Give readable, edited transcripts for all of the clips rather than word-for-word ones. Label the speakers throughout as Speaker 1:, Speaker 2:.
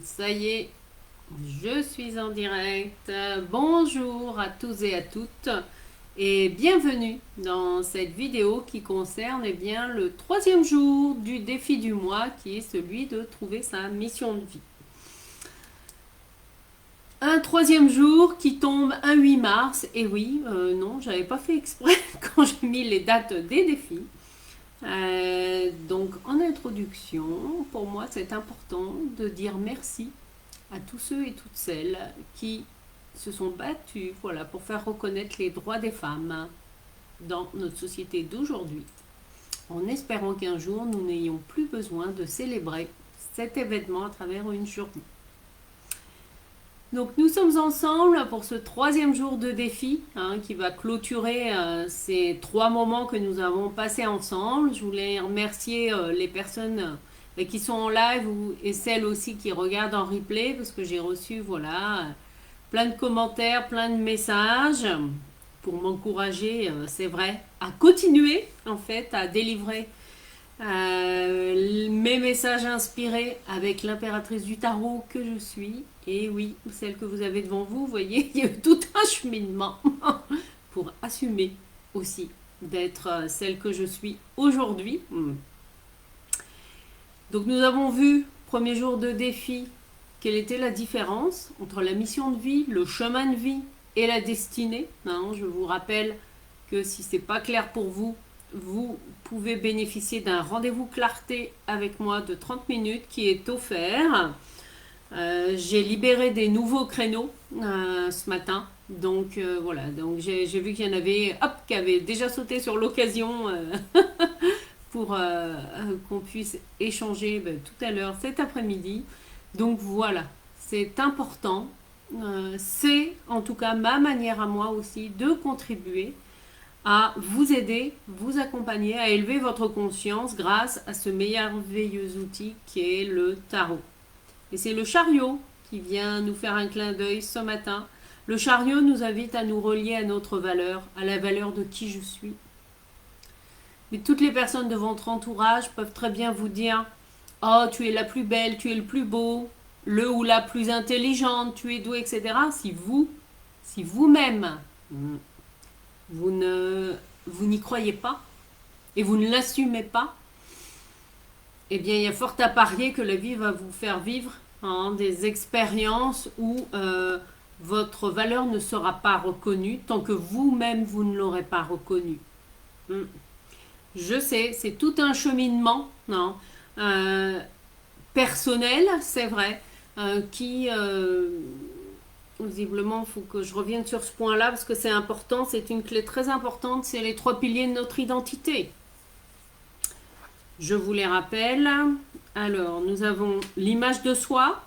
Speaker 1: Ça y est, je suis en direct. Bonjour à tous et à toutes et bienvenue dans cette vidéo qui concerne bien le troisième jour du défi du mois qui est celui de trouver sa mission de vie. Un troisième jour qui tombe un 8 mars et oui, non, j'avais pas fait exprès quand j'ai mis les dates des défis. Donc en introduction, pour moi c'est important de dire merci à tous ceux et toutes celles qui se sont battus voilà, pour faire reconnaître les droits des femmes dans notre société d'aujourd'hui, en espérant qu'un jour nous n'ayons plus besoin de célébrer cet événement à travers une journée. Donc nous sommes ensemble pour ce troisième jour de défi qui va clôturer ces 3 moments que nous avons passés ensemble. Je voulais remercier les personnes qui sont en live et celles aussi qui regardent en replay parce que j'ai reçu voilà, plein de commentaires, plein de messages pour m'encourager, c'est vrai, à continuer en fait à délivrer mes messages inspirés avec l'impératrice du tarot que je suis. Et oui, celle que vous avez devant vous, vous voyez, il y a eu tout un cheminement pour assumer aussi d'être celle que je suis aujourd'hui. Donc nous avons vu, premier jour de défi, quelle était la différence entre la mission de vie, le chemin de vie et la destinée. Je vous rappelle que si ce n'est pas clair pour vous, vous pouvez bénéficier d'un rendez-vous clarté avec moi de 30 minutes qui est offert. J'ai libéré des nouveaux créneaux ce matin. Donc voilà, donc j'ai vu qu'il y en avait qui avaient déjà sauté sur l'occasion pour qu'on puisse échanger tout à l'heure, cet après-midi. Donc voilà, c'est important. C'est en tout cas ma manière à moi aussi de contribuer à vous aider, vous accompagner à élever votre conscience grâce à ce merveilleux outil qui est le tarot. Et c'est le chariot qui vient nous faire un clin d'œil ce matin. Le chariot nous invite à nous relier à notre valeur, à la valeur de qui je suis. Mais toutes les personnes de votre entourage peuvent très bien vous dire « Oh, tu es la plus belle, tu es le plus beau, le ou la plus intelligente, tu es doué, etc. » Si vous-même, vous n'y croyez pas et vous ne l'assumez pas, eh bien, il y a fort à parier que la vie va vous faire vivre des expériences où votre valeur ne sera pas reconnue tant que vous-même, vous ne l'aurez pas reconnue. Je sais, c'est tout un cheminement personnel, c'est vrai, qui... visiblement, il faut que je revienne sur ce point-là parce que c'est important, c'est une clé très importante, c'est les 3 piliers de notre identité. Je vous les rappelle. Alors, nous avons l'image de soi.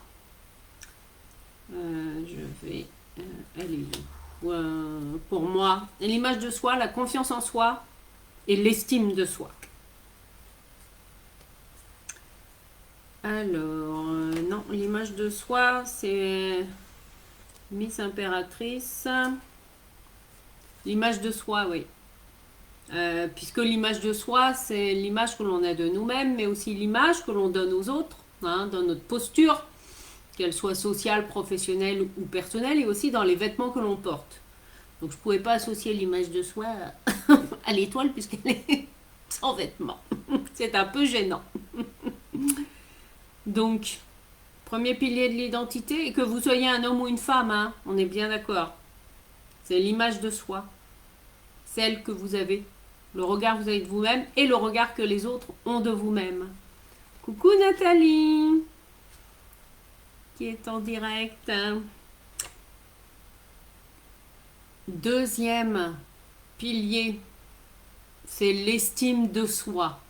Speaker 1: Je vais aller pour moi, l'image de soi, la confiance en soi et l'estime de soi. Alors, non, l'image de soi, c'est Miss Impératrice. L'image de soi, oui. Puisque l'image de soi, c'est l'image que l'on a de nous-mêmes, mais aussi l'image que l'on donne aux autres, dans notre posture, qu'elle soit sociale, professionnelle ou personnelle, et aussi dans les vêtements que l'on porte. Donc je ne pouvais pas associer l'image de soi à l'étoile, puisqu'elle est sans vêtements. C'est un peu gênant. Donc, premier pilier de l'identité, et que vous soyez un homme ou une femme, on est bien d'accord. C'est l'image de soi, celle que vous avez. Le regard que vous avez de vous-même et le regard que les autres ont de vous-même. Coucou Nathalie, qui est en direct. Deuxième pilier, c'est l'estime de soi.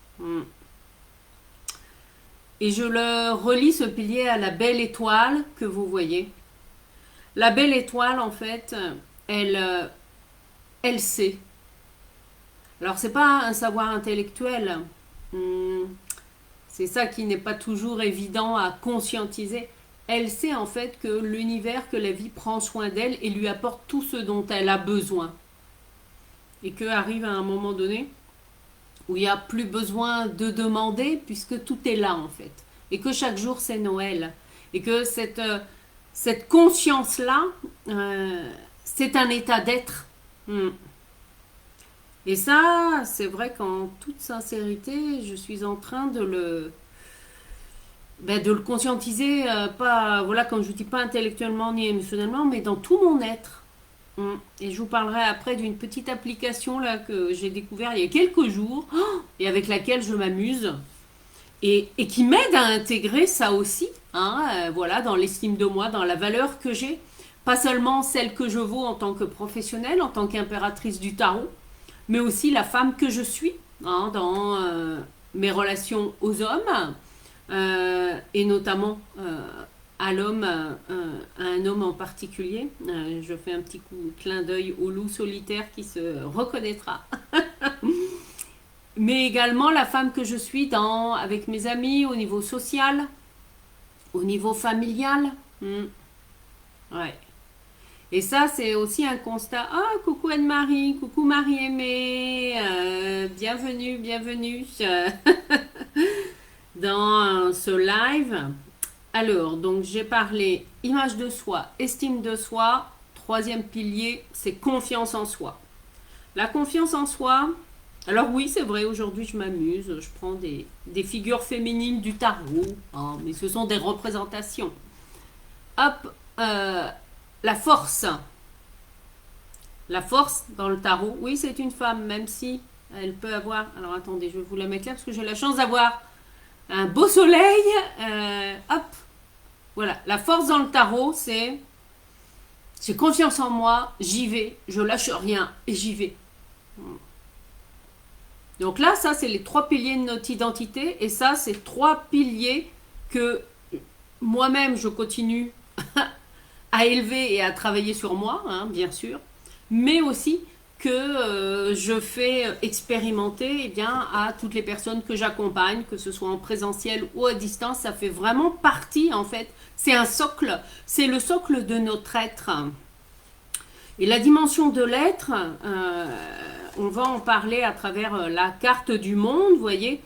Speaker 1: Et je le relie ce pilier à la belle étoile que vous voyez. La belle étoile, en fait, elle sait. Alors, c'est pas un savoir intellectuel. C'est ça qui n'est pas toujours évident à conscientiser. Elle sait en fait que l'univers, que la vie prend soin d'elle et lui apporte tout ce dont elle a besoin. Et qu'arrive à un moment donné où il n'y a plus besoin de demander puisque tout est là en fait. Et que chaque jour c'est Noël. Et que cette conscience-là, c'est un état d'être. Mm. Et ça, c'est vrai qu'en toute sincérité, je suis en train de le conscientiser, pas, voilà, comme je vous dis, pas intellectuellement ni émotionnellement, mais dans tout mon être. Et je vous parlerai après d'une petite application là que j'ai découvert il y a quelques jours et avec laquelle je m'amuse et qui m'aide à intégrer ça aussi, hein, voilà, dans l'estime de moi, dans la valeur que j'ai, pas seulement celle que je vaux en tant que professionnelle, en tant qu'impératrice du tarot, mais aussi la femme que je suis, hein, dans mes relations aux hommes, et notamment à l'homme, à un homme en particulier. Je fais un petit clin d'œil au loup solitaire qui se reconnaîtra. Mais également la femme que je suis avec mes amis, au niveau social, au niveau familial. Ouais. Et ça, c'est aussi un constat. Ah, coucou Anne-Marie, coucou Marie-Aimée, bienvenue, bienvenue dans ce live. Alors, donc j'ai parlé image de soi, estime de soi. Troisième pilier, c'est confiance en soi. La confiance en soi, alors oui, c'est vrai, aujourd'hui je m'amuse, je prends des figures féminines du tarot, hein, mais ce sont des représentations. Hop, la force. La force dans le tarot, oui, c'est une femme, même si elle peut avoir... Alors attendez, je vais vous la mettre là parce que j'ai la chance d'avoir un beau soleil. Hop, voilà. La force dans le tarot, c'est... J'ai confiance en moi, j'y vais, je lâche rien et j'y vais. Donc là, ça, c'est les 3 piliers de notre identité. Et ça, c'est 3 piliers que moi-même, je continue à élever et à travailler sur moi, hein, bien sûr. Mais aussi que je fais expérimenter eh bien, à toutes les personnes que j'accompagne, que ce soit en présentiel ou à distance. Ça fait vraiment partie, en fait. C'est un socle. C'est le socle de notre être. Et la dimension de l'être, on va en parler à travers la carte du monde, vous voyez.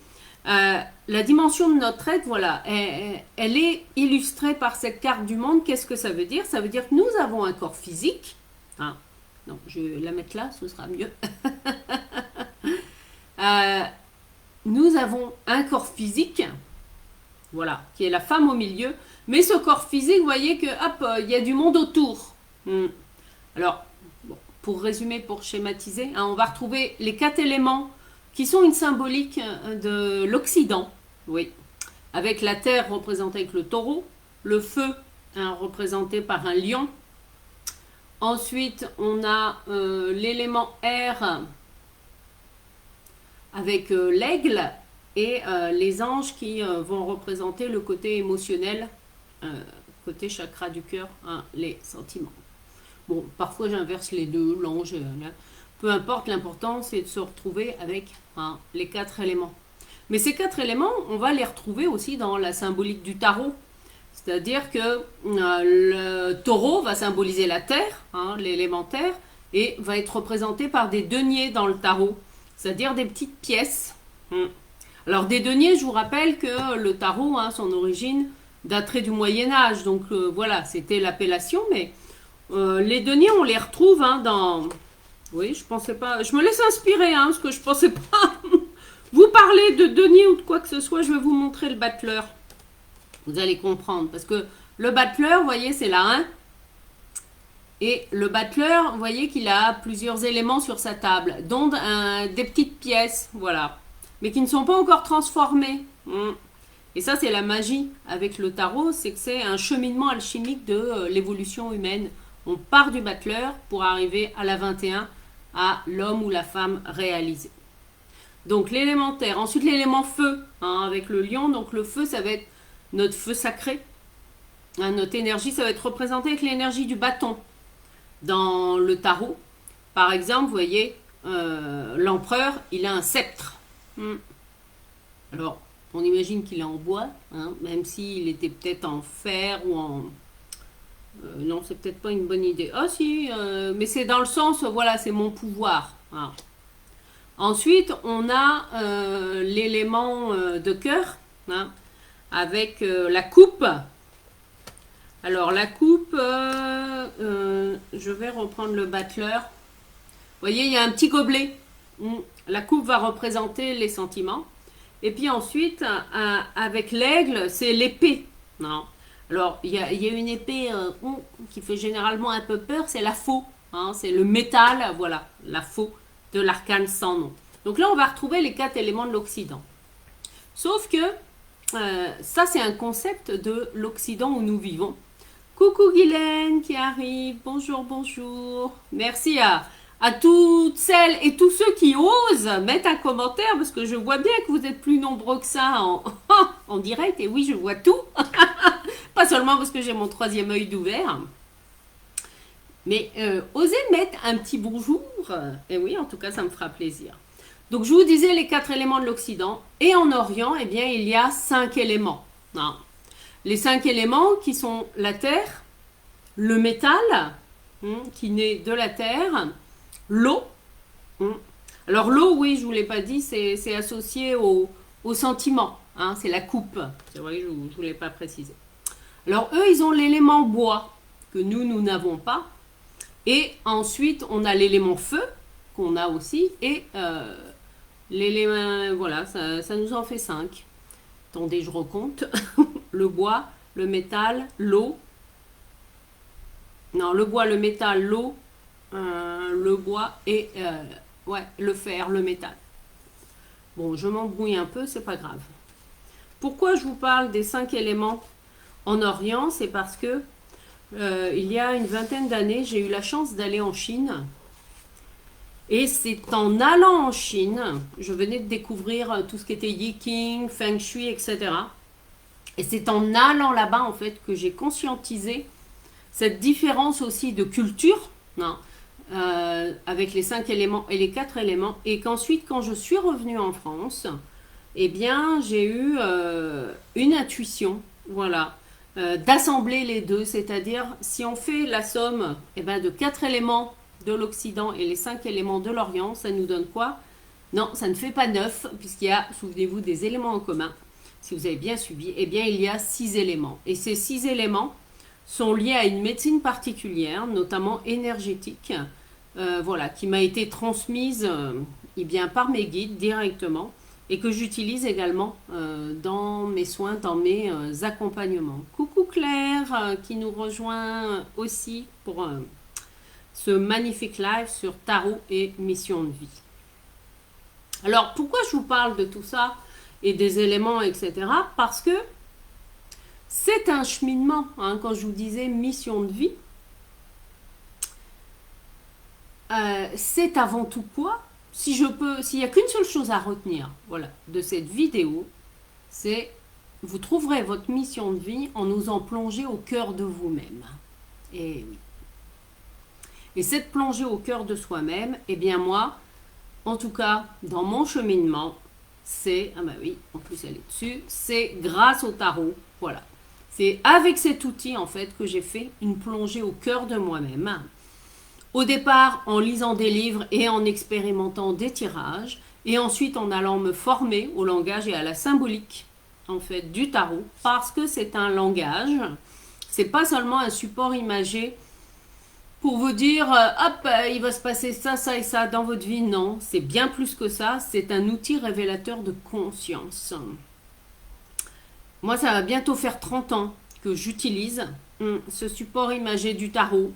Speaker 1: La dimension de notre être, voilà, elle est illustrée par cette carte du monde. Qu'est-ce que ça veut dire? Ça veut dire que nous avons un corps physique. Ah, non, je vais la mettre là, ce sera mieux. Nous avons un corps physique, voilà, qui est la femme au milieu. Mais ce corps physique, vous voyez que, hop, il y a du monde autour. Alors, bon, pour résumer, pour schématiser, hein, on va retrouver les 4 éléments qui sont une symbolique de l'Occident, oui, avec la terre représentée avec le taureau, le feu hein, représenté par un lion. Ensuite, on a l'élément air avec l'aigle et les anges qui vont représenter le côté émotionnel, côté chakra du cœur, hein, les sentiments. Bon, parfois j'inverse les deux, l'ange, peu importe, l'important c'est de se retrouver avec hein, les 4 éléments. Mais ces 4 éléments, on va les retrouver aussi dans la symbolique du tarot. C'est-à-dire que le taureau va symboliser la terre, hein, l'élément terre, et va être représenté par des deniers dans le tarot, c'est-à-dire des petites pièces. Alors des deniers, je vous rappelle que le tarot, hein, son origine daterait du Moyen-Âge, donc voilà, c'était l'appellation, mais... les deniers, on les retrouve hein, dans... Oui, je pensais pas... Je me laisse inspirer, hein, parce que je pensais pas... vous parler de deniers ou de quoi que ce soit, je vais vous montrer le battleur. Vous allez comprendre, parce que le battleur, vous voyez, c'est la 1. Et le battleur, vous voyez qu'il a plusieurs éléments sur sa table, dont des petites pièces, voilà. Mais qui ne sont pas encore transformées. Et ça, c'est la magie avec le tarot, c'est que c'est un cheminement alchimique de l'évolution humaine. On part du battleur pour arriver à la 21, à l'homme ou la femme réalisé. Donc l'élémentaire. Ensuite l'élément feu, hein, avec le lion. Donc le feu, ça va être notre feu sacré. Hein, notre énergie, ça va être représenté avec l'énergie du bâton. Dans le tarot, par exemple, vous voyez, l'empereur, il a un sceptre. Alors, on imagine qu'il est en bois, hein, même s'il était peut-être en fer ou en... non, c'est peut-être pas une bonne idée. Ah si, mais c'est dans le sens, voilà, c'est mon pouvoir. Hein. Ensuite, on a l'élément de cœur, hein, avec la coupe. Alors la coupe, je vais reprendre le battleur. Vous voyez, il y a un petit gobelet. La coupe va représenter les sentiments. Et puis ensuite, avec l'aigle, c'est l'épée. Non. Alors, il y a une épée qui fait généralement un peu peur, c'est la faux. Hein, c'est le métal, voilà, la faux de l'arcane sans nom. Donc là, on va retrouver les 4 éléments de l'Occident. Sauf que ça, c'est un concept de l'Occident où nous vivons. Coucou Guylaine qui arrive, bonjour, bonjour. Merci à toutes celles et tous ceux qui osent mettre un commentaire parce que je vois bien que vous êtes plus nombreux que ça en direct. Et oui, je vois tout. Pas seulement parce que j'ai mon 3e œil d'ouvert. Mais osez mettre un petit bonjour. Et oui, en tout cas, ça me fera plaisir. Donc, je vous disais les 4 éléments de l'Occident. Et en Orient, eh bien, il y a 5 éléments. Non. Les 5 éléments qui sont la terre, le métal, qui naît de la terre, l'eau. Alors l'eau, oui, je ne vous l'ai pas dit, c'est associé au sentiment. Hein, c'est la coupe. C'est vrai que je ne vous l'ai pas précisé. Alors eux, ils ont l'élément bois, que nous n'avons pas. Et ensuite, on a l'élément feu, qu'on a aussi. Et l'élément, voilà, ça nous en fait 5. Attendez, je recompte. Le bois, le métal, l'eau. Non, le bois, le métal, l'eau, le bois et ouais, le fer, le métal. Bon, je m'embrouille un peu, c'est pas grave. Pourquoi je vous parle des 5 éléments en Orient? C'est parce que il y a une vingtaine d'années, j'ai eu la chance d'aller en Chine. Et c'est en allant en Chine, je venais de découvrir tout ce qui était Yiking, Feng Shui, etc. Et c'est en allant là-bas, en fait, que j'ai conscientisé cette différence aussi de culture, avec les 5 éléments et les 4 éléments. Et qu'ensuite, quand je suis revenue en France, eh bien, j'ai eu une intuition, voilà, d'assembler les deux. C'est-à-dire, si on fait la somme de 4 éléments de l'Occident et les 5 éléments de l'Orient, ça nous donne quoi? Non, ça ne fait pas 9, puisqu'il y a, souvenez-vous, des éléments en commun. Si vous avez bien suivi, eh bien, il y a 6 éléments. Et ces 6 éléments sont liés à une médecine particulière, notamment énergétique, voilà, qui m'a été transmise bien, par mes guides directement et que j'utilise également dans mes soins, dans mes accompagnements. Coucou Claire qui nous rejoint aussi pour ce magnifique live sur tarot et mission de vie. Alors, pourquoi je vous parle de tout ça et des éléments, etc. Parce que c'est un cheminement, hein, quand je vous disais mission de vie, c'est avant tout quoi? S'il n'y a qu'une seule chose à retenir, voilà, de cette vidéo, c'est vous trouverez votre mission de vie en osant plonger au cœur de vous-même. Et oui. Et cette plongée au cœur de soi-même, eh bien moi, en tout cas, dans mon cheminement, c'est, ah bah oui, en plus elle est dessus, c'est grâce au tarot, voilà. C'est avec cet outil, en fait, que j'ai fait une plongée au cœur de moi-même. Au départ, en lisant des livres et en expérimentant des tirages, et ensuite en allant me former au langage et à la symbolique, en fait, du tarot, parce que c'est un langage, c'est pas seulement un support imagé pour vous dire, hop, il va se passer ça, ça et ça dans votre vie. Non, c'est bien plus que ça. C'est un outil révélateur de conscience. Moi, ça va bientôt faire 30 ans que j'utilise ce support imagé du tarot.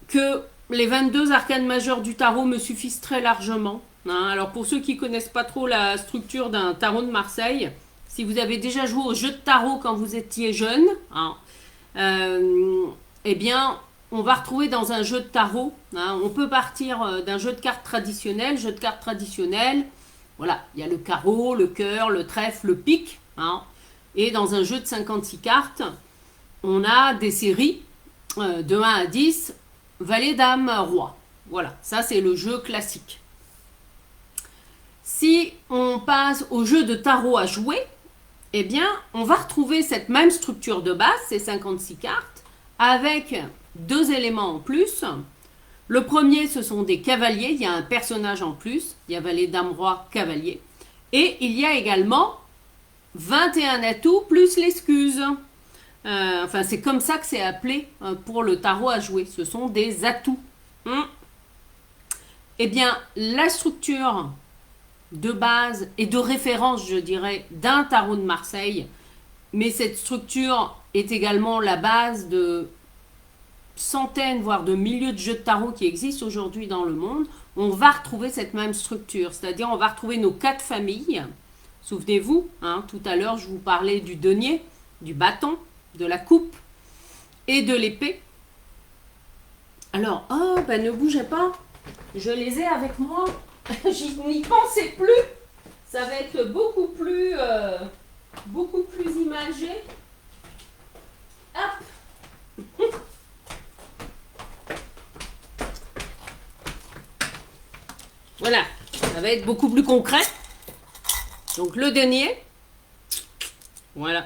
Speaker 1: Que les 22 arcanes majeures du tarot me suffisent très largement. Alors, pour ceux qui ne connaissent pas trop la structure d'un tarot de Marseille, si vous avez déjà joué au jeu de tarot quand vous étiez jeune, eh bien, on va retrouver dans un jeu de tarot, on peut partir d'un jeu de cartes traditionnel. Jeu de cartes traditionnel, voilà, il y a le carreau, le cœur, le trèfle, le pique. Et dans un jeu de 56 cartes, on a des séries de 1 à 10, valet, dame, roi. Voilà, ça c'est le jeu classique. Si on passe au jeu de tarot à jouer, eh bien, on va retrouver cette même structure de base, ces 56 cartes, avec 2 éléments en plus. Le premier, ce sont des cavaliers. Il y a un personnage en plus. Il y a valet, dame, roi, cavalier. Et il y a également 21 atouts plus l'excuse. Enfin, c'est comme ça que c'est appelé pour le tarot à jouer. Ce sont des atouts. Hmm. Eh bien, la structure de base et de référence, je dirais, d'un tarot de Marseille, mais cette structure est également la base de centaines, voire de milliers de jeux de tarot qui existent aujourd'hui dans le monde. On va retrouver cette même structure, c'est-à-dire on va retrouver nos 4 familles. Souvenez-vous, hein, tout à l'heure je vous parlais du denier, du bâton, de la coupe et de l'épée. Alors, oh, ben ne bougez pas, je les ai avec moi. Je n'y pensais plus. Ça va être beaucoup plus imagé. Hop. Voilà, ça va être beaucoup plus concret. Donc le denier, voilà.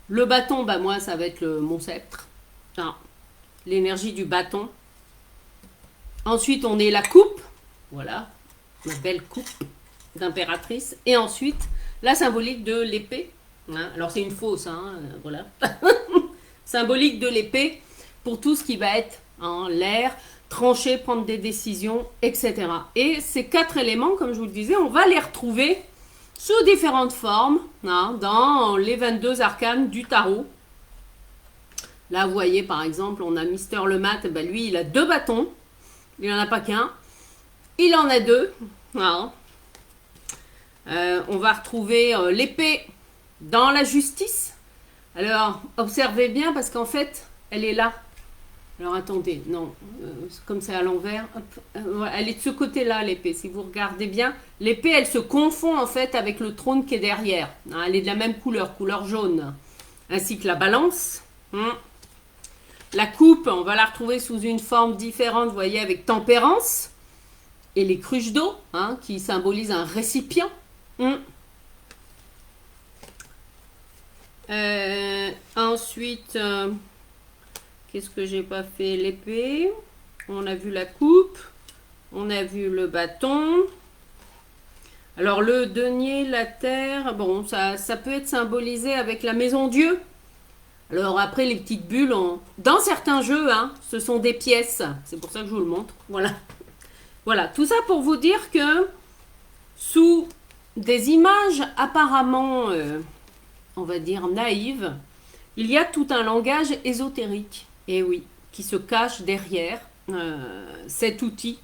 Speaker 1: Le bâton, bah moi ça va être mon sceptre. Ah, l'énergie du bâton. Ensuite on est la coupe, voilà, ma belle coupe d'impératrice. Et ensuite la symbolique de l'épée. Hein, alors c'est une fausse, hein, voilà. Symbolique de l'épée pour tout ce qui va être hein, l'air, trancher, prendre des décisions, etc. Et ces 4 éléments, comme je vous le disais, on va les retrouver sous différentes formes hein, dans les 22 arcanes du tarot. Là, vous voyez, par exemple, on a Mister Le Mat, ben, lui, il a 2 bâtons. Il n'en a pas qu'un. Il en a 2. Voilà. On va retrouver l'épée dans la justice. Alors, observez bien parce qu'en fait, elle est là. Alors, attendez, non, comme c'est à l'envers. Elle est de ce côté-là, l'épée. Si vous regardez bien, l'épée, elle se confond en fait avec le trône qui est derrière. Elle est de la même couleur, couleur jaune. Ainsi que la balance. La coupe, on va la retrouver sous une forme différente, vous voyez, avec tempérance. Et les cruches d'eau, hein, qui symbolisent un récipient. Ensuite, qu'est-ce que j'ai pas fait? L'épée. On a vu la coupe. On a vu le bâton. Alors le denier, la terre, bon, ça peut être symbolisé avec la maison Dieu. Alors après, les petites bulles, dans certains jeux, hein, ce sont des pièces. C'est pour ça que je vous le montre. Voilà. Voilà, tout ça pour vous dire que sous des images apparemment, on va dire, naïves, il y a tout un langage ésotérique. Et oui, qui se cache derrière cet outil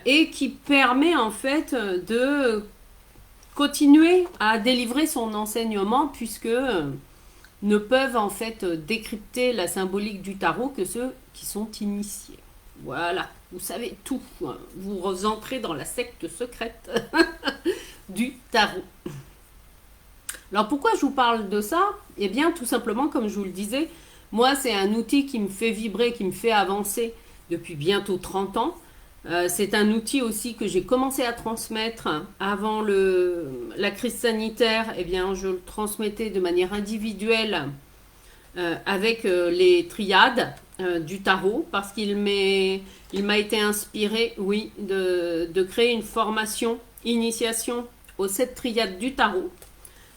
Speaker 1: et qui permet en fait de continuer à délivrer son enseignement puisque ne peuvent en fait décrypter la symbolique du tarot que ceux qui sont initiés. Voilà, vous savez tout. Vous entrez dans la secte secrète du tarot. Alors pourquoi je vous parle de ça? Eh bien tout simplement comme je vous le disais, moi c'est un outil qui me fait vibrer, qui me fait avancer depuis bientôt 30 ans. C'est un outil aussi que j'ai commencé à transmettre avant la crise sanitaire. Eh bien, je le transmettais de manière individuelle avec les triades du tarot parce il m'a été inspiré, oui, de créer une formation, initiation aux 7 triades du tarot.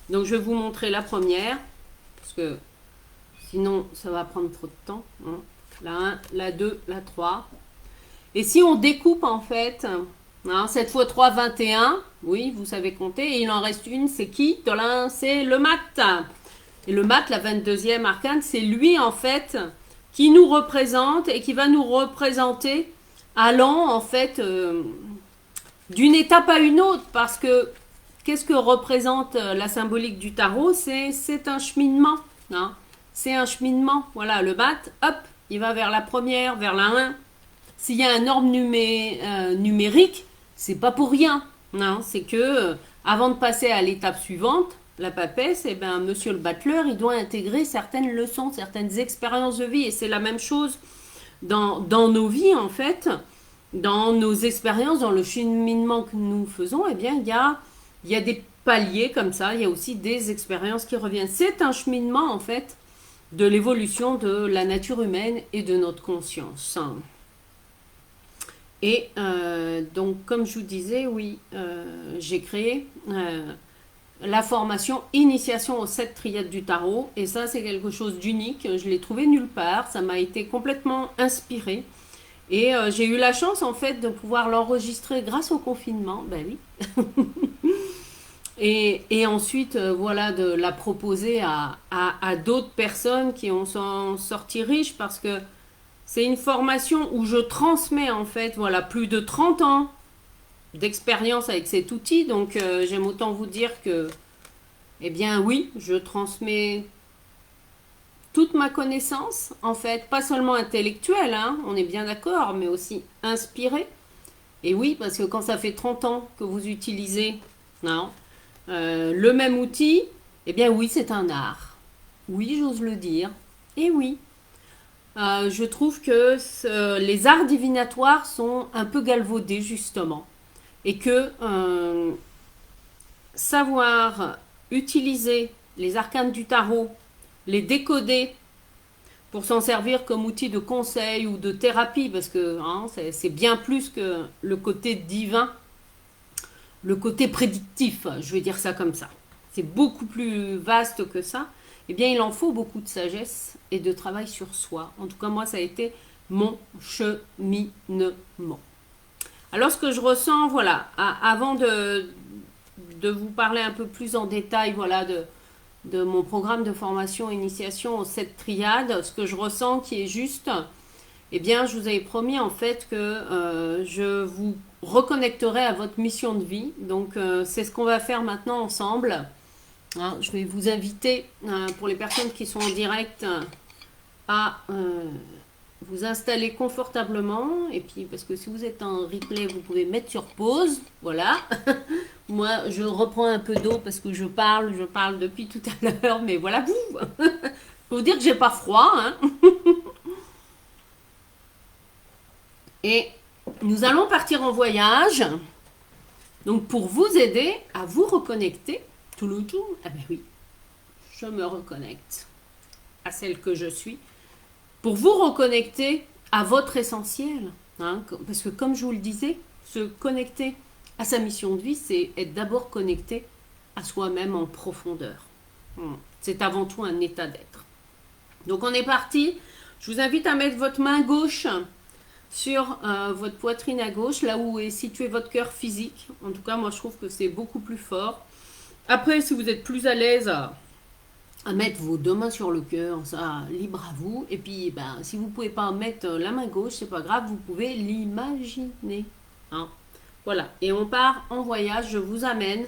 Speaker 1: Donc, je vais vous montrer la première parce que sinon, ça va prendre trop de temps. Hein. La 1, la 2, la 3. Et si on découpe en fait, hein, 7 x 3, 21, oui, vous savez compter, et il en reste une, c'est qui? C'est le mat. Et le mat, la 22e arcane, c'est lui en fait qui nous représente et qui va nous représenter allant en fait d'une étape à une autre. Parce que qu'est-ce que représente la symbolique du tarot? C'est un cheminement. Hein. C'est un cheminement. Voilà, le mat, hop, il va vers la première, vers la 1. S'il y a un ordre numérique, c'est pas pour rien. Non, c'est que avant de passer à l'étape suivante, la papesse, eh ben, monsieur le battleur, il doit intégrer certaines leçons, certaines expériences de vie. Et c'est la même chose dans nos vies, en fait, dans nos expériences, dans le cheminement que nous faisons. Eh bien, il y a des paliers comme ça, il y a aussi des expériences qui reviennent. C'est un cheminement, en fait, de l'évolution de la nature humaine et de notre conscience. Et donc, comme je vous disais, oui, j'ai créé la formation Initiation aux 7 triades du tarot. Et ça, c'est quelque chose d'unique. Je l'ai trouvé nulle part. Ça m'a été complètement inspiré. Et j'ai eu la chance, en fait, de pouvoir l'enregistrer grâce au confinement. Ben oui. Et ensuite, voilà, de la proposer à d'autres personnes qui en sont sorties riches parce que c'est une formation où je transmets, en fait, voilà, plus de 30 ans d'expérience avec cet outil. Donc, j'aime autant vous dire que, eh bien, oui, je transmets toute ma connaissance, en fait, pas seulement intellectuelle, hein, on est bien d'accord, mais aussi inspirée. Et oui, parce que quand ça fait 30 ans que vous utilisez non, le même outil, eh bien oui, c'est un art. Oui, j'ose le dire. Et oui, je trouve que les arts divinatoires sont un peu galvaudés, justement. Et que savoir utiliser les arcanes du tarot, les décoder pour s'en servir comme outil de conseil ou de thérapie, parce que hein, c'est bien plus que le côté divin, le côté prédictif, je vais dire ça comme ça. C'est beaucoup plus vaste que ça. Eh bien, il en faut beaucoup de sagesse et de travail sur soi. En tout cas, moi, ça a été mon cheminement. Alors, ce que je ressens, voilà, avant de vous parler un peu plus en détail, voilà, de mon programme de formation initiation aux 7 triades, ce que je ressens qui est juste, eh bien, je vous avais promis en fait que je vous reconnecterai à votre mission de vie. Donc, c'est ce qu'on va faire maintenant ensemble. Hein, je vais vous inviter, pour les personnes qui sont en direct, à vous installer confortablement. Et puis, parce que si vous êtes en replay, vous pouvez mettre sur pause. Voilà. Moi, je reprends un peu d'eau parce que je parle depuis tout à l'heure. Mais voilà, faut vous dire que j'ai pas froid. Hein. Et nous allons partir en voyage. Donc, pour vous aider à vous reconnecter, tout le tout, ah ben oui, je me reconnecte à celle que je suis. Pour vous reconnecter à votre essentiel. Hein, parce que comme je vous le disais, se connecter à sa mission de vie, c'est être d'abord connecté à soi-même en profondeur. C'est avant tout un état d'être. Donc on est parti. Je vous invite à mettre votre main gauche sur votre poitrine à gauche, là où est situé votre cœur physique. En tout cas, moi je trouve que c'est beaucoup plus fort. Après, si vous êtes plus à l'aise à mettre vos deux mains sur le cœur, ça, libre à vous. Et puis, ben, si vous ne pouvez pas mettre la main gauche, c'est pas grave, vous pouvez l'imaginer. Hein. Voilà, et on part en voyage, je vous amène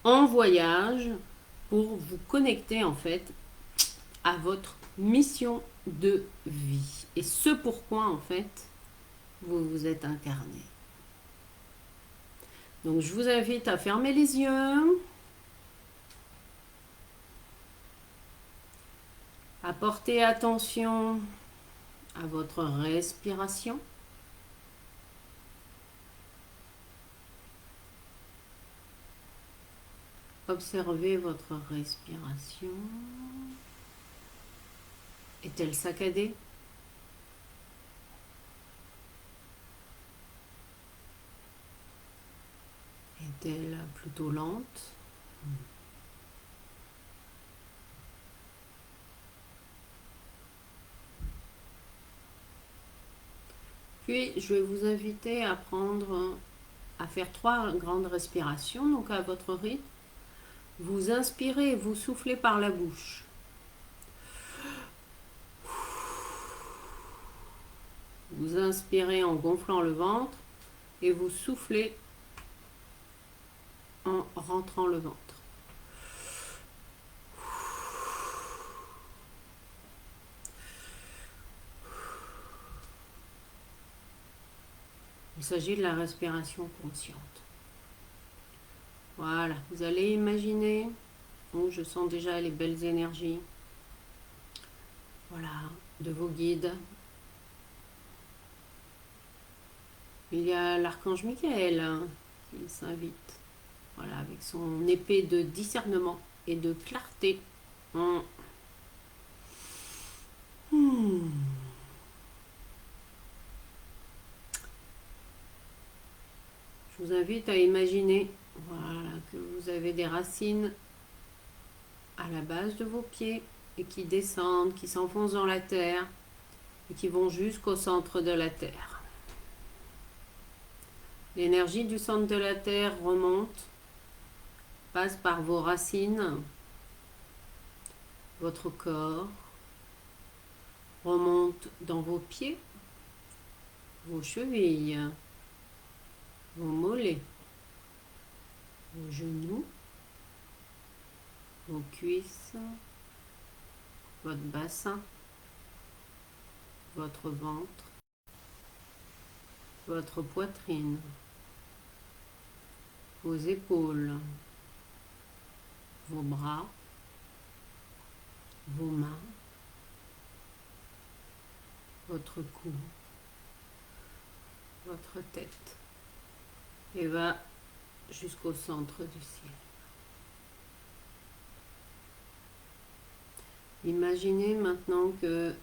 Speaker 1: en voyage pour vous connecter en fait à votre mission de vie. Et ce pourquoi en fait vous vous êtes incarné. Donc je vous invite à fermer les yeux, à porter attention à votre respiration. Observez votre respiration. Est-elle saccadée? Est-elle plutôt lente? Puis, je vais vous inviter à faire 3 grandes respirations, donc à votre rythme. Vous inspirez et vous soufflez par la bouche. Vous inspirez en gonflant le ventre et vous soufflez en rentrant le ventre. Il s'agit de la respiration consciente. Voilà, vous allez imaginer, oh, je sens déjà les belles énergies, voilà, de vos guides. Il y a l'archange Michael hein, qui s'invite, voilà, avec son épée de discernement et de clarté. Je vous invite à imaginer voilà, que vous avez des racines à la base de vos pieds et qui descendent, qui s'enfoncent dans la terre et qui vont jusqu'au centre de la terre. L'énergie du centre de la terre remonte, passe par vos racines, votre corps, remonte dans vos pieds, vos chevilles, vos mollets, vos genoux, vos cuisses, votre bassin, votre ventre, votre poitrine, vos épaules, vos bras, vos mains, votre cou, votre tête et va jusqu'au centre du ciel. Imaginez maintenant que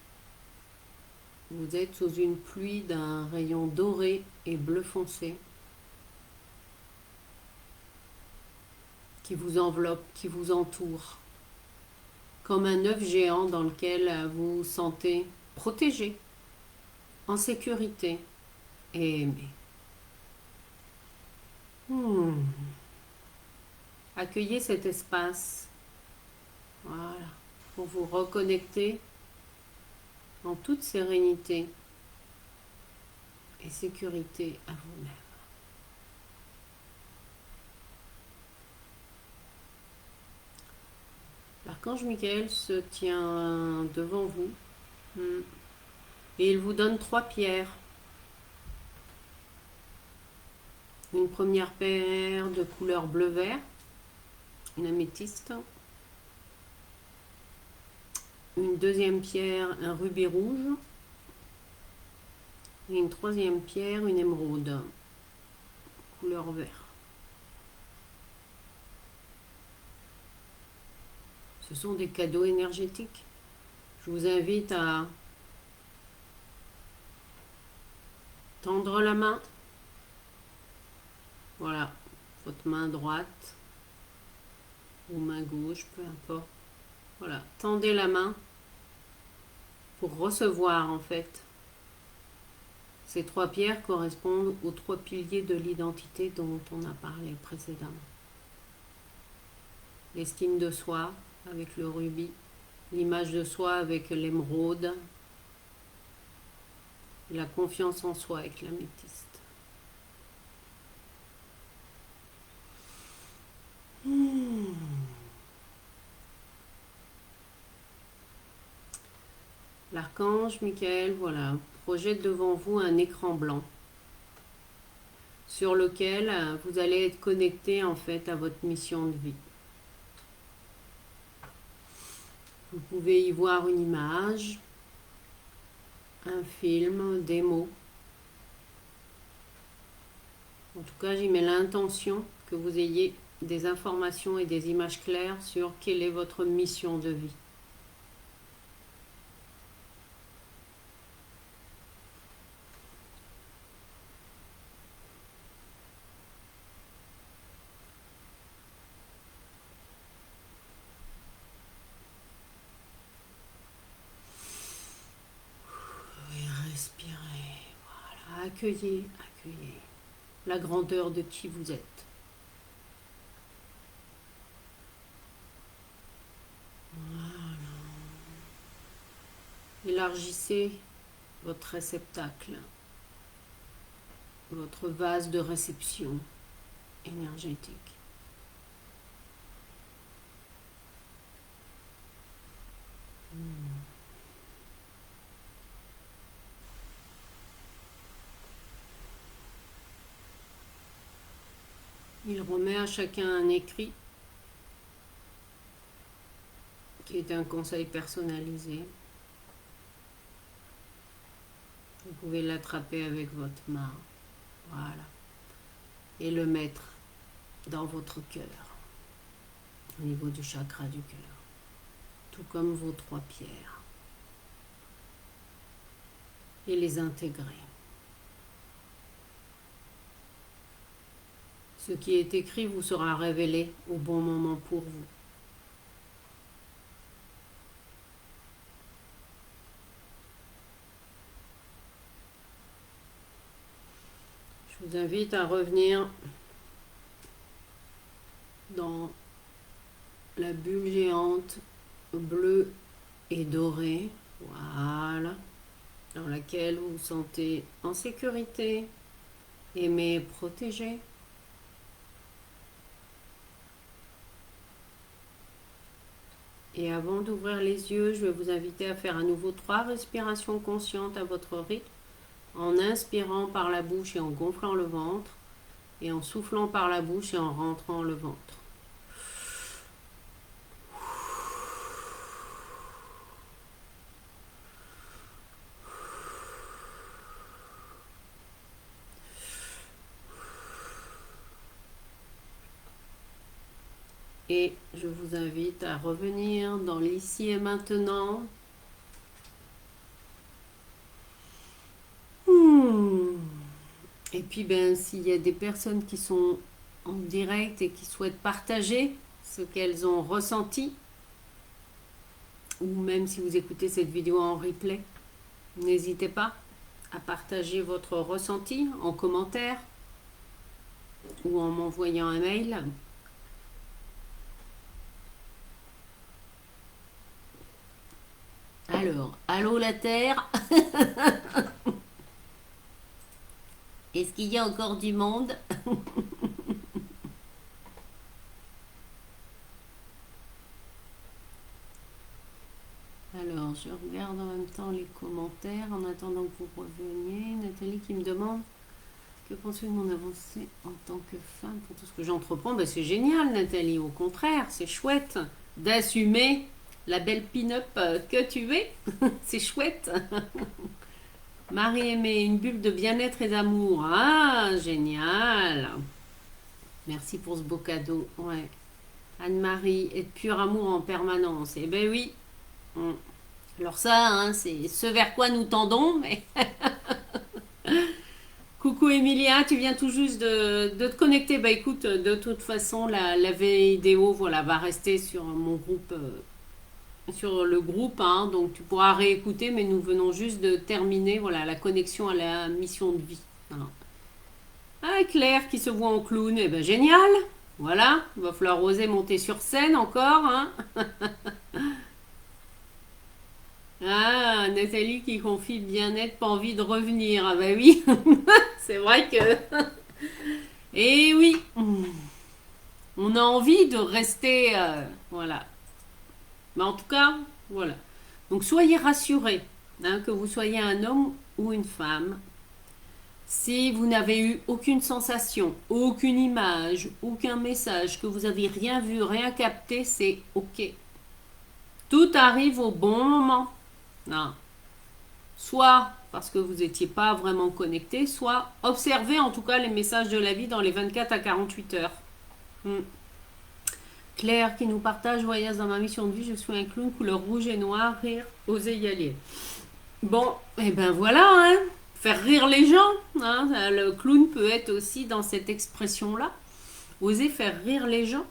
Speaker 1: vous êtes sous une pluie d'un rayon doré et bleu foncé qui vous enveloppe, qui vous entoure, comme un œuf géant dans lequel vous vous sentez protégé, en sécurité et aimé. Accueillez cet espace, voilà, pour vous reconnecter en toute sérénité et sécurité à vous-même. L'archange Michael se tient devant vous et il vous donne 3 pierres. Une première paire de couleur bleu-vert, une améthyste. Une deuxième pierre, un rubis rouge. Et une troisième pierre, une émeraude, couleur vert. Ce sont des cadeaux énergétiques. Je vous invite à tendre la main. Voilà, votre main droite ou main gauche, peu importe. Voilà, tendez la main pour recevoir en fait. Ces 3 pierres correspondent aux 3 piliers de l'identité dont on a parlé précédemment. L'estime de soi avec le rubis, l'image de soi avec l'émeraude, la confiance en soi avec l'améthyste. L'archange Michael, voilà, projette devant vous un écran blanc sur lequel vous allez être connecté en fait à votre mission de vie. Vous pouvez y voir une image, un film, des mots. En tout cas, j'y mets l'intention que vous ayez des informations et des images claires sur quelle est votre mission de vie. Respirez, voilà, accueillez la grandeur de qui vous êtes. Voilà. Élargissez votre réceptacle, votre vase de réception énergétique. Il remet à chacun un écrit qui est un conseil personnalisé. Vous pouvez l'attraper avec votre main, voilà, et le mettre dans votre cœur, au niveau du chakra du cœur, tout comme vos 3 pierres, et les intégrer. Ce qui est écrit vous sera révélé au bon moment pour vous. Je vous invite à revenir dans la bulle géante bleue et dorée, voilà, dans laquelle vous vous sentez en sécurité, aimé, protégé. Et avant d'ouvrir les yeux, je vais vous inviter à faire à nouveau 3 respirations conscientes à votre rythme, en inspirant par la bouche et en gonflant le ventre, et en soufflant par la bouche et en rentrant le ventre. Et je vous invite à revenir dans l'ici et maintenant. Et puis, s'il y a des personnes qui sont en direct et qui souhaitent partager ce qu'elles ont ressenti, ou même si vous écoutez cette vidéo en replay, n'hésitez pas à partager votre ressenti en commentaire ou en m'envoyant un mail. Alors, allô la Terre. Est-ce qu'il y a encore du monde? Alors, je regarde en même temps les commentaires en attendant que vous reveniez. Nathalie qui me demande: que pensez-vous de mon avancée en tant que femme pour tout ce que j'entreprends? C'est génial, Nathalie. Au contraire, c'est chouette d'assumer la belle pin-up que tu es. C'est chouette. Marie-Aimée, une bulle de bien-être et d'amour. Ah, génial. Merci pour ce beau cadeau. Ouais. Anne-Marie, et de pur amour en permanence. Eh ben oui. Alors ça, c'est ce vers quoi nous tendons. Mais coucou Emilia, tu viens tout juste de te connecter. Écoute, de toute façon, la vidéo voilà, va rester sur mon groupe, sur le groupe, donc tu pourras réécouter, mais nous venons juste de terminer voilà, la connexion à la mission de vie. Voilà. Ah, Claire qui se voit en clown, eh ben génial. Voilà, il va falloir oser monter sur scène encore. Ah, Nathalie qui confie bien-être, pas envie de revenir. Ah bah oui, c'est vrai que... Et oui, on a envie de rester... voilà. Mais en tout cas, voilà. Donc soyez rassurés, que vous soyez un homme ou une femme. Si vous n'avez eu aucune sensation, aucune image, aucun message, que vous n'avez rien vu, rien capté, c'est OK. Tout arrive au bon moment. Non. Soit parce que vous n'étiez pas vraiment connecté, soit observez en tout cas les messages de la vie dans les 24 à 48 heures. Claire qui nous partage: voyage dans ma mission de vie, je suis un clown couleur rouge et noir, rire, oser y aller. Bon, et ben voilà, faire rire les gens. Le clown peut être aussi dans cette expression-là. Oser faire rire les gens.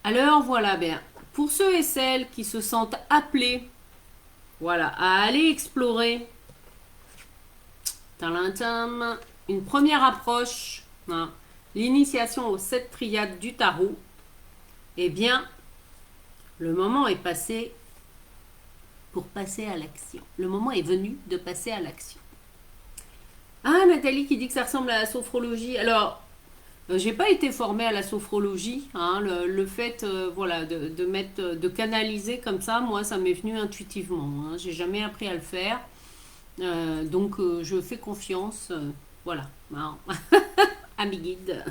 Speaker 1: Alors voilà, pour ceux et celles qui se sentent appelés, voilà, à aller explorer une première approche, l'initiation aux 7 triades du tarot, eh bien, le moment est passé pour passer à l'action. Le moment est venu de passer à l'action. Ah, Nathalie qui dit que ça ressemble à la sophrologie. Alors, j'ai pas été formée à la sophrologie. Le fait voilà, de canaliser comme ça, moi, ça m'est venu intuitivement. J'ai jamais appris à le faire. Donc, je fais confiance. Voilà. À mes guides.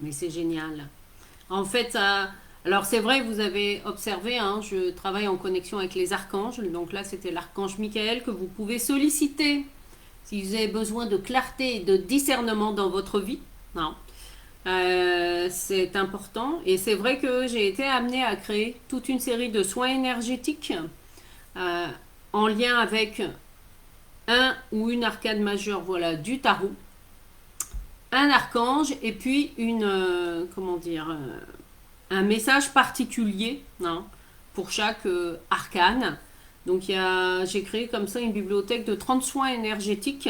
Speaker 1: Mais c'est génial. En fait, alors c'est vrai, vous avez observé, je travaille en connexion avec les archanges. Donc là, c'était l'archange Michael que vous pouvez solliciter si vous avez besoin de clarté et de discernement dans votre vie. C'est important. Et c'est vrai que j'ai été amenée à créer toute une série de soins énergétiques en lien avec un ou une arcane majeure, voilà, du tarot, un archange et puis un message particulier pour chaque arcane. Donc j'ai créé comme ça une bibliothèque de 30 soins énergétiques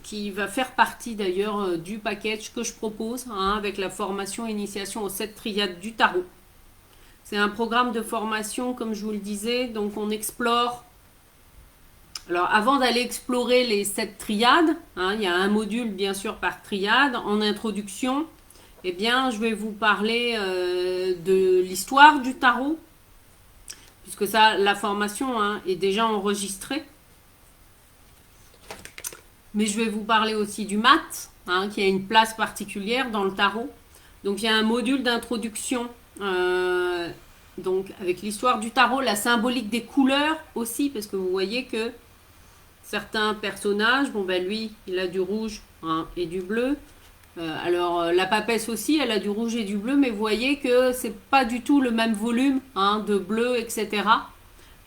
Speaker 1: qui va faire partie d'ailleurs du package que je propose hein, avec la formation initiation aux 7 triades du tarot. C'est un programme de formation, comme je vous le disais, donc on explore. Alors avant d'aller explorer les 7 triades, hein, il y a un module bien sûr par triade. En introduction, eh bien, je vais vous parler de l'histoire du tarot, puisque ça, la formation hein, est déjà enregistrée. Mais je vais vous parler aussi du mat, hein, qui a une place particulière dans le tarot. Donc il y a un module d'introduction, donc avec l'histoire du tarot, la symbolique des couleurs aussi, parce que vous voyez que certains personnages, bon ben lui, il a du rouge hein, et du bleu. Alors la papesse aussi, elle a du rouge et du bleu, mais vous voyez que c'est pas du tout le même volume hein, de bleu, etc.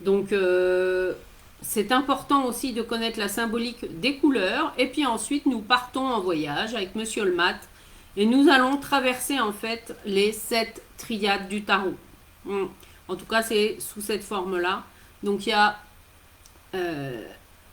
Speaker 1: Donc c'est important aussi de connaître la symbolique des couleurs. Et puis ensuite, nous partons en voyage avec Monsieur le Mat. Et nous allons traverser en fait les 7 triades du tarot. En tout cas, c'est sous cette forme-là. Donc il y a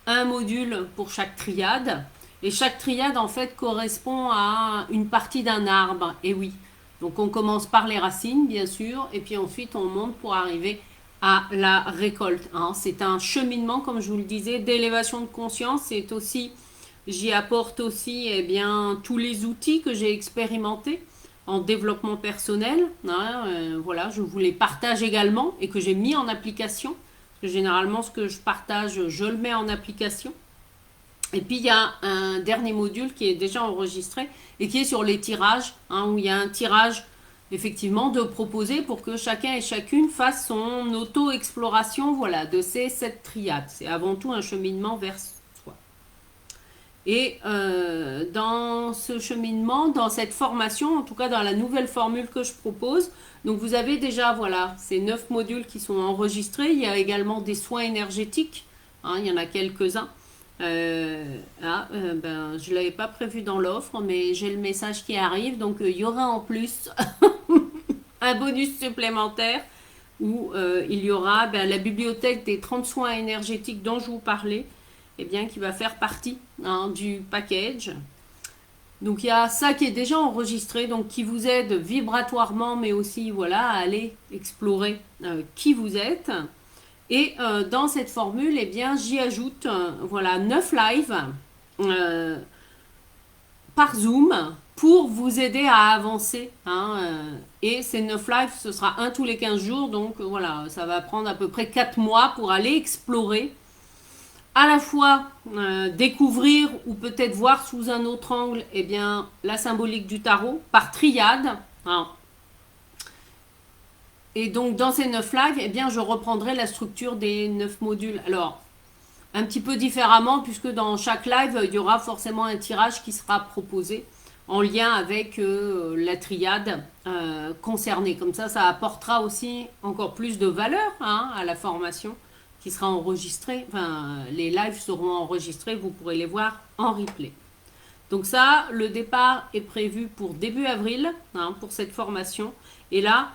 Speaker 1: un module pour chaque triade. Et chaque triade en fait correspond à une partie d'un arbre. Et oui. Donc on commence par les racines, bien sûr. Et puis ensuite, on monte pour arriver à la récolte. Hein. C'est un cheminement, comme je vous le disais, d'élévation de conscience. C'est aussi, j'y apporte aussi eh bien, tous les outils que j'ai expérimentés en développement personnel. Hein. Voilà, je vous les partage également et que j'ai mis en application. Parce que généralement, ce que je partage, je le mets en application. Et puis, il y a un dernier module qui est déjà enregistré et qui est sur les tirages, hein, où il y a un tirage effectivement de proposer pour que chacun et chacune fasse son auto-exploration voilà, de ces 7 triades. C'est avant tout un cheminement vers soi. Et dans ce cheminement, dans cette formation, en tout cas dans la nouvelle formule que je propose, donc vous avez déjà voilà, ces 9 modules qui sont enregistrés. Il y a également des soins énergétiques, hein, il y en a quelques-uns. Je ne l'avais pas prévu dans l'offre, mais j'ai le message qui arrive, donc il y aura en plus un bonus supplémentaire où il y aura la bibliothèque des 30 soins énergétiques dont je vous parlais, eh bien, qui va faire partie hein, du package. Donc il y a ça qui est déjà enregistré, donc qui vous aide vibratoirement, mais aussi voilà, à aller explorer qui vous êtes. Et dans cette formule, eh bien, j'y ajoute voilà, 9 lives par Zoom pour vous aider à avancer. Hein, et ces 9 lives, ce sera un tous les 15 jours. Donc voilà, ça va prendre à peu près 4 mois pour aller explorer. À la fois découvrir ou peut-être voir sous un autre angle eh bien, la symbolique du tarot par triade. Hein. Et donc, dans ces 9 lives, eh bien, je reprendrai la structure des 9 modules. Alors, un petit peu différemment, puisque dans chaque live, il y aura forcément un tirage qui sera proposé en lien avec la triade concernée. Comme ça apportera aussi encore plus de valeur hein, à la formation qui sera enregistrée. Enfin, les lives seront enregistrés, vous pourrez les voir en replay. Donc ça, le départ est prévu pour début avril, hein, pour cette formation. Et là,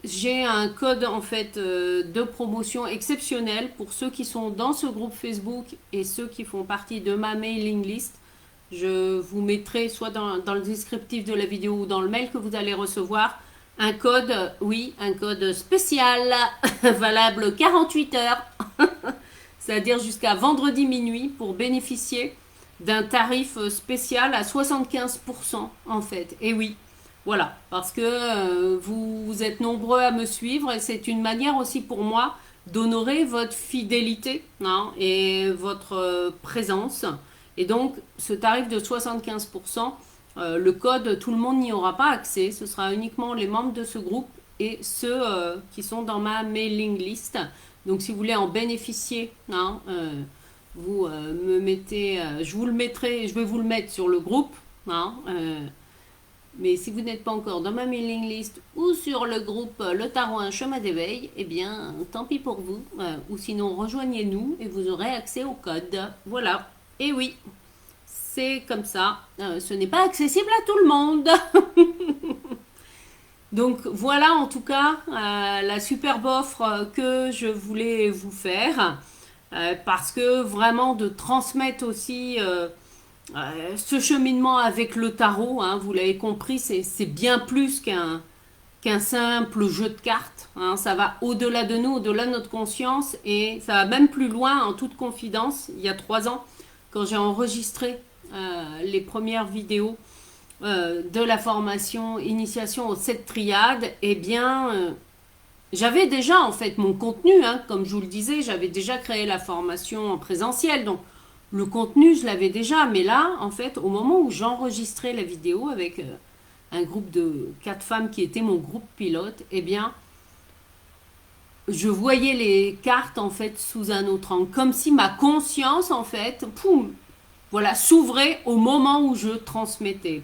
Speaker 1: j'ai un code en fait de promotion exceptionnel pour ceux qui sont dans ce groupe Facebook et ceux qui font partie de ma mailing list. Je vous mettrai soit dans le descriptif de la vidéo ou dans le mail que vous allez recevoir un code, oui, un code spécial valable 48 heures, c'est-à-dire jusqu'à vendredi minuit pour bénéficier d'un tarif spécial à 75% en fait. Et oui. Voilà, parce que vous êtes nombreux à me suivre et c'est une manière aussi pour moi d'honorer votre fidélité hein, et votre présence. Et donc, ce tarif de 75%, le code, tout le monde n'y aura pas accès. Ce sera uniquement les membres de ce groupe et ceux qui sont dans ma mailing list. Donc, si vous voulez en bénéficier, hein, vous me mettez, je vous le mettrai, je vais vous le mettre sur le groupe. Hein, mais si vous n'êtes pas encore dans ma mailing list ou sur le groupe Le Tarot, un chemin d'éveil, eh bien, tant pis pour vous. Ou sinon, rejoignez-nous et vous aurez accès au code. Voilà. Et oui, c'est comme ça. Ce n'est pas accessible à tout le monde. Donc voilà en tout cas la superbe offre que je voulais vous faire. Parce que vraiment de transmettre aussi ce cheminement avec le tarot, hein, vous l'avez compris, c'est bien plus qu'un simple jeu de cartes. Hein. Ça va au-delà de nous, au-delà de notre conscience, et ça va même plus loin, en toute confidence. Il y a 3 ans, quand j'ai enregistré les premières vidéos de la formation Initiation aux 7 triades, eh bien, j'avais déjà en fait mon contenu, hein, comme je vous le disais, j'avais déjà créé la formation en présentiel, donc le contenu je l'avais déjà, mais là en fait au moment où j'enregistrais la vidéo avec un groupe de 4 femmes qui était mon groupe pilote, eh bien je voyais les cartes en fait sous un autre angle, comme si ma conscience en fait, poum, voilà, s'ouvrait au moment où je transmettais.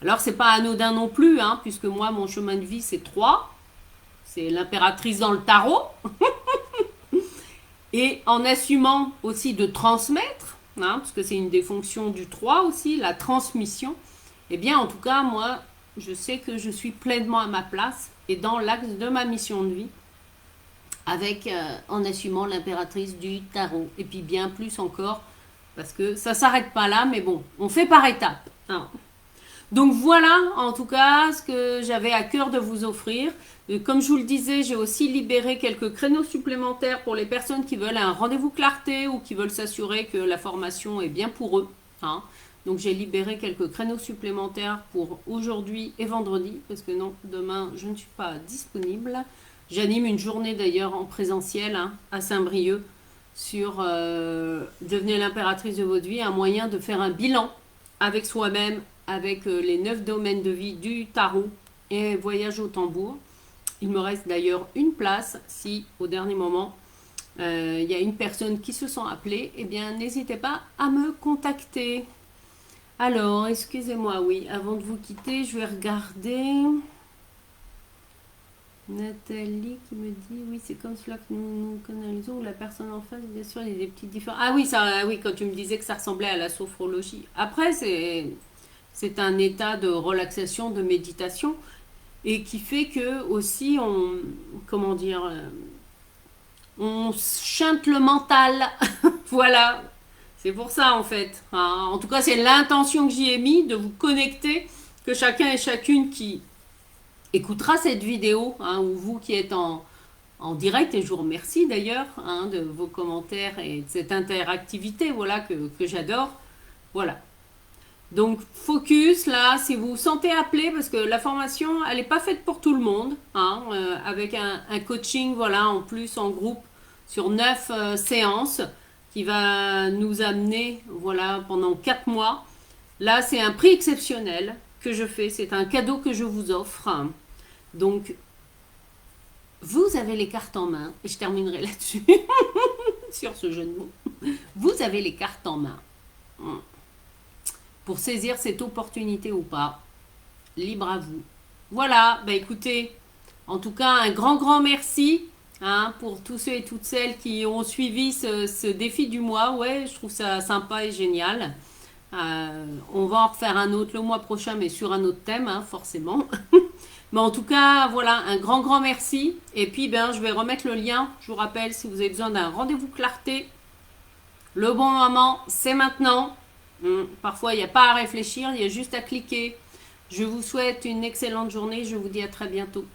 Speaker 1: Alors c'est pas anodin non plus, hein, puisque moi mon chemin de vie c'est 3. C'est l'impératrice dans le tarot. Et en assumant aussi de transmettre, hein, parce que c'est une des fonctions du 3 aussi, la transmission, eh bien en tout cas, moi, je sais que je suis pleinement à ma place et dans l'axe de ma mission de vie, avec en assumant l'impératrice du tarot. Et puis bien plus encore, parce que ça ne s'arrête pas là, mais bon, on fait par étapes. Hein. Donc voilà en tout cas ce que j'avais à cœur de vous offrir. Comme je vous le disais, j'ai aussi libéré quelques créneaux supplémentaires pour les personnes qui veulent un rendez-vous clarté ou qui veulent s'assurer que la formation est bien pour eux. Hein. Donc j'ai libéré quelques créneaux supplémentaires pour aujourd'hui et vendredi, parce que non, demain je ne suis pas disponible. J'anime une journée d'ailleurs en présentiel hein, à Saint-Brieuc sur Devenez l'impératrice de votre vie, un moyen de faire un bilan avec soi-même, avec les 9 domaines de vie du tarot et voyage au tambour. Il me reste d'ailleurs une place si au dernier moment il y a une personne qui se sent appelée, eh bien n'hésitez pas à me contacter. Alors, excusez-moi, oui, avant de vous quitter, je vais regarder. Nathalie qui me dit, oui, c'est comme cela que nous canalisons, la personne en face, bien sûr, il y a des petites différences. Ah oui, ça, oui, quand tu me disais que ça ressemblait à la sophrologie. Après, c'est un état de relaxation, de méditation, et qui fait que aussi on, comment dire, on chante le mental. Voilà, c'est pour ça en fait. Hein. En tout cas, c'est l'intention que j'y ai mis de vous connecter, que chacun et chacune qui écoutera cette vidéo, hein, ou vous qui êtes en direct, et je vous remercie d'ailleurs hein, de vos commentaires et de cette interactivité voilà, que j'adore. Voilà. Donc focus là, si vous vous sentez appelé, parce que la formation, elle n'est pas faite pour tout le monde, hein, avec un coaching, voilà, en plus en groupe sur 9 séances, qui va nous amener, voilà, pendant 4 mois. Là, c'est un prix exceptionnel que je fais, c'est un cadeau que je vous offre. Donc, vous avez les cartes en main, et je terminerai là-dessus, sur ce jeu de mots. Vous avez les cartes en main. Pour saisir cette opportunité ou pas. Libre à vous. Voilà, bah écoutez, en tout cas, un grand merci hein, pour tous ceux et toutes celles qui ont suivi ce défi du mois. Ouais, je trouve ça sympa et génial. On va en refaire un autre le mois prochain, mais sur un autre thème, hein, forcément. Mais en tout cas, voilà, un grand merci. Et puis, ben, je vais remettre le lien. Je vous rappelle, si vous avez besoin d'un rendez-vous clarté, le bon moment, c'est maintenant. Parfois, il n'y a pas à réfléchir, il y a juste à cliquer. Je vous souhaite une excellente journée. Je vous dis à très bientôt.